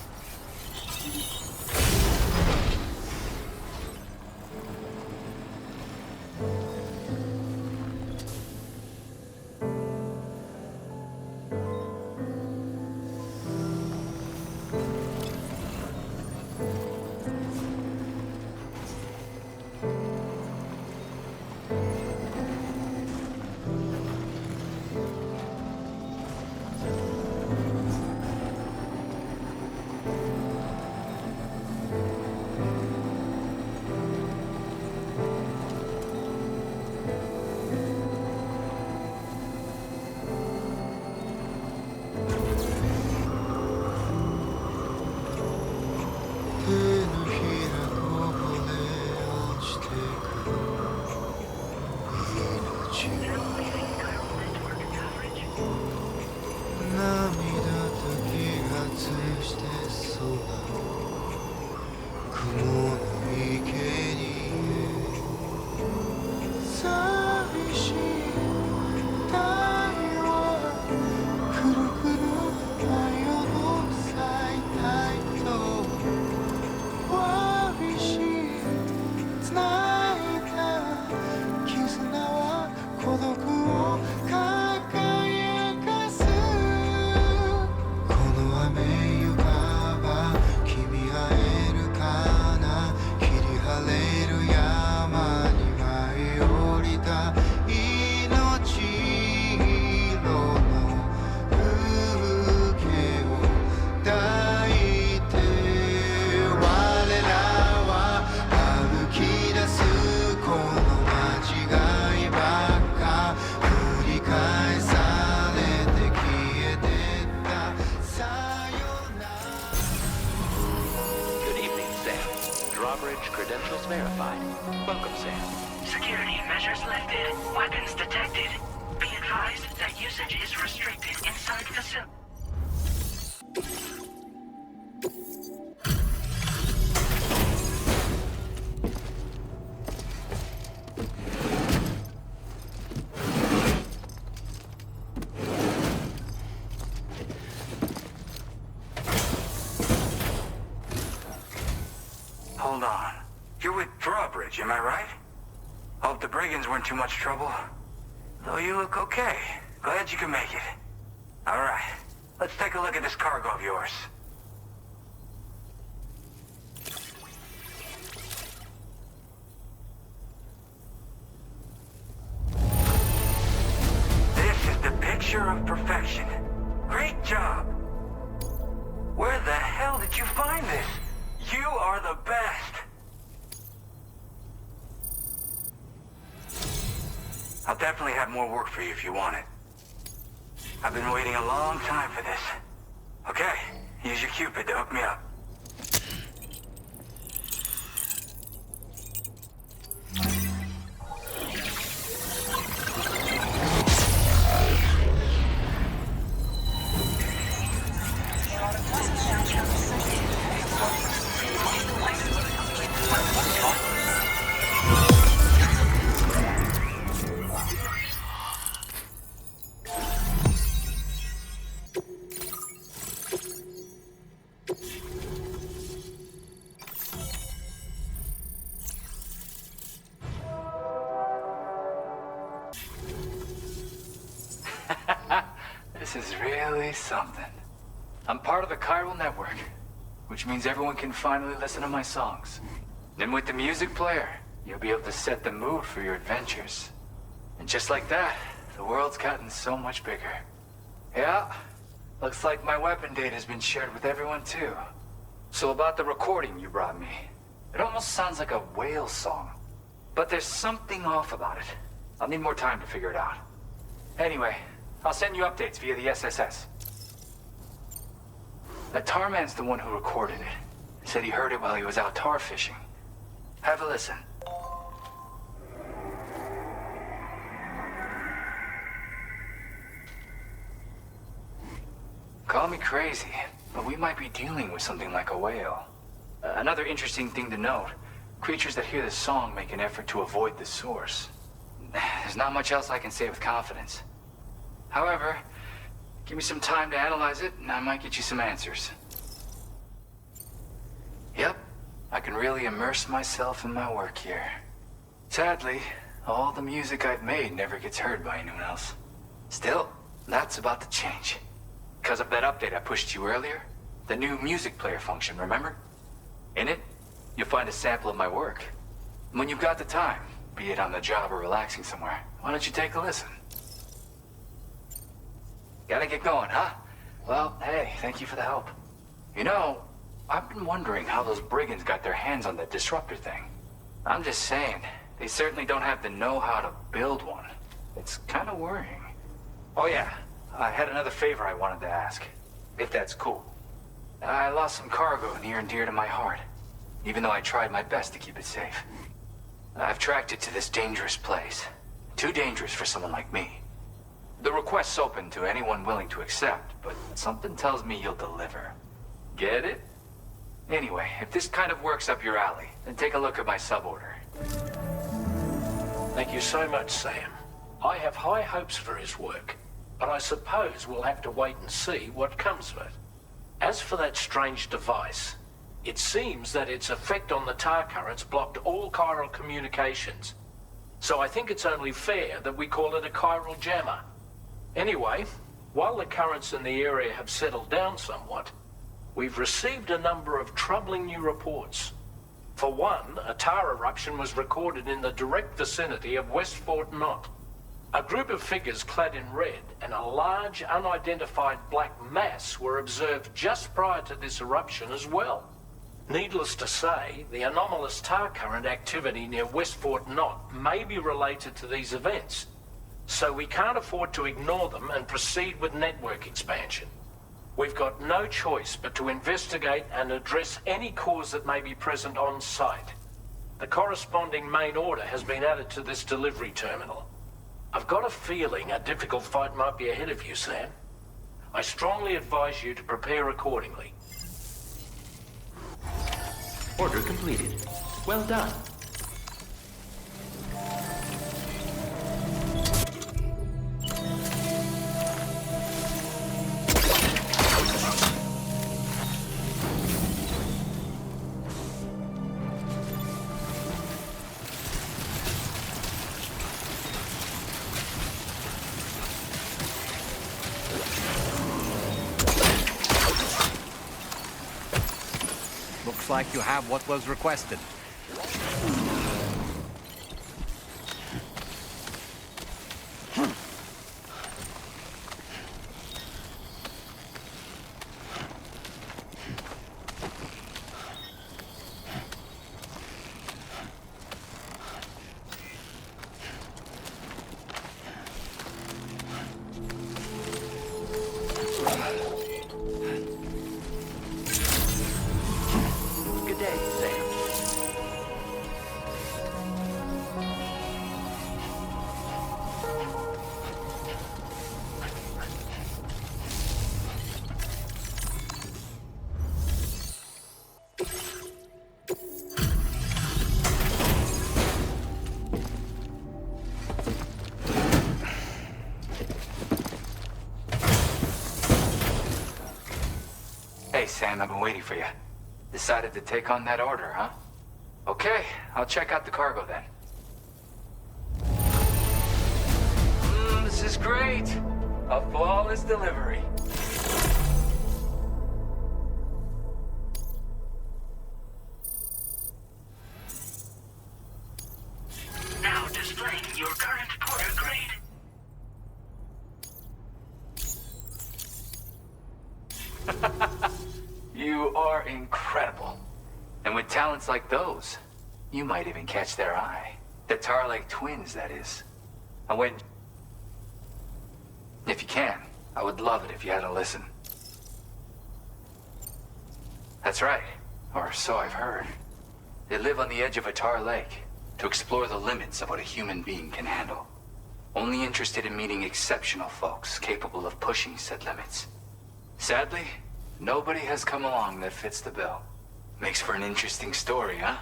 Drawbridge credentials verified. Welcome, Sam. Security measures lifted. Weapons detected. Be advised that usage is restricted inside facility. Hold on. You're with Drawbridge, am I right? Hope the Brigands weren't too much trouble. Though you look okay. Glad you can make it. Alright, let's take a look at this cargo of yours. This is the picture of perfection. Great job. Where the hell did you find this? You are the best! I'll definitely have more work for you if you want it. I've been waiting a long time for this. Okay, use your Cupid to hook me up. This is really something. I'm part of the chiral network, which means everyone can finally listen to my songs. And with the music player, you'll be able to set the mood for your adventures. And just like that, the world's gotten so much bigger. Yeah, looks like my weapon data has been shared with everyone too. So about the recording you brought me, it almost sounds like a whale song. But there's something off about it. I'll need more time to figure it out. Anyway, I'll send you updates via the SSS. That tar man's the one who recorded it. He said he heard it while he was out tar fishing. Have a listen. Call me crazy, but we might be dealing with something like a whale. Another interesting thing to note, creatures that hear this song make an effort to avoid the source. There's not much else I can say with confidence. However, give me some time to analyze it, and I might get you some answers. Yep, I can really immerse myself in my work here. Sadly, all the music I've made never gets heard by anyone else. Still, that's about to change. Because of that update I pushed you earlier, the new music player function, remember? In it, you'll find a sample of my work. And when you've got the time, be it on the job or relaxing somewhere, why don't you take a listen? Gotta get going, huh? Well, hey, thank you for the help. You know, I've been wondering how those brigands got their hands on that disruptor thing. I'm just saying, they certainly don't have the know-how to build one. It's kind of worrying. Oh yeah, I had another favor I wanted to ask, if that's cool. I lost some cargo near and dear to my heart, even though I tried my best to keep it safe. I've tracked it to this dangerous place. Too dangerous for someone like me. The request's open to anyone willing to accept, but something tells me you'll deliver. Get it? Anyway, if this kind of works up your alley, then take a look at my suborder. Thank you so much, Sam. I have high hopes for his work, but I suppose we'll have to wait and see what comes of it. As for that strange device, it seems that its effect on the tar currents blocked all chiral communications. So I think it's only fair that we call it a chiral jammer. Anyway, while the currents in the area have settled down somewhat, we've received a number of troubling new reports. For one, a tar eruption was recorded in the direct vicinity of West Fort Knot. A group of figures clad in red and a large unidentified black mass were observed just prior to this eruption as well. Needless to say, the anomalous tar current activity near West Fort Knot may be related to these events, so we can't afford to ignore them and proceed with network expansion. We've got no choice but to investigate and address any cause that may be present on site. The corresponding main order has been added to this delivery terminal. I've got a feeling a difficult fight might be ahead of you, Sam. I strongly advise you to prepare accordingly. Order completed. Well done. Looks like you have what was requested. Good day, Sam. Hey, Sam, I've been waiting for you. Decided to take on that order, huh? Okay, I'll check out the cargo then. This is great. A flawless delivery. Now displaying your current porter grade. You are incredible. And with talents like those, you might even catch their eye. The Tar-like twins, that is. And when... If you can, I would love it if you had a listen. That's right. Or so I've heard. They live on the edge of a tar lake to explore the limits of what a human being can handle. Only interested in meeting exceptional folks capable of pushing said limits. Sadly, nobody has come along that fits the bill. Makes for an interesting story, huh?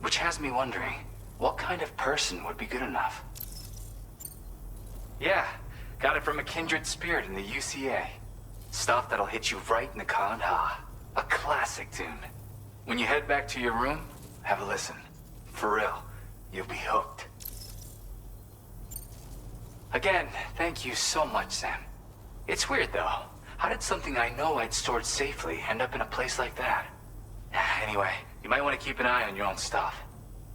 Which has me wondering, what kind of person would be good enough? Yeah, got it from a kindred spirit in the UCA. Stuff that'll hit you right in the Kandha. A classic tune. When you head back to your room, have a listen. For real, you'll be hooked. Again, thank you so much, Sam. It's weird, though. How did something I know I'd stored safely end up in a place like that? Anyway, you might want to keep an eye on your own stuff.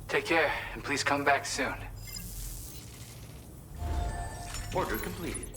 Take care, and please come back soon. Order completed.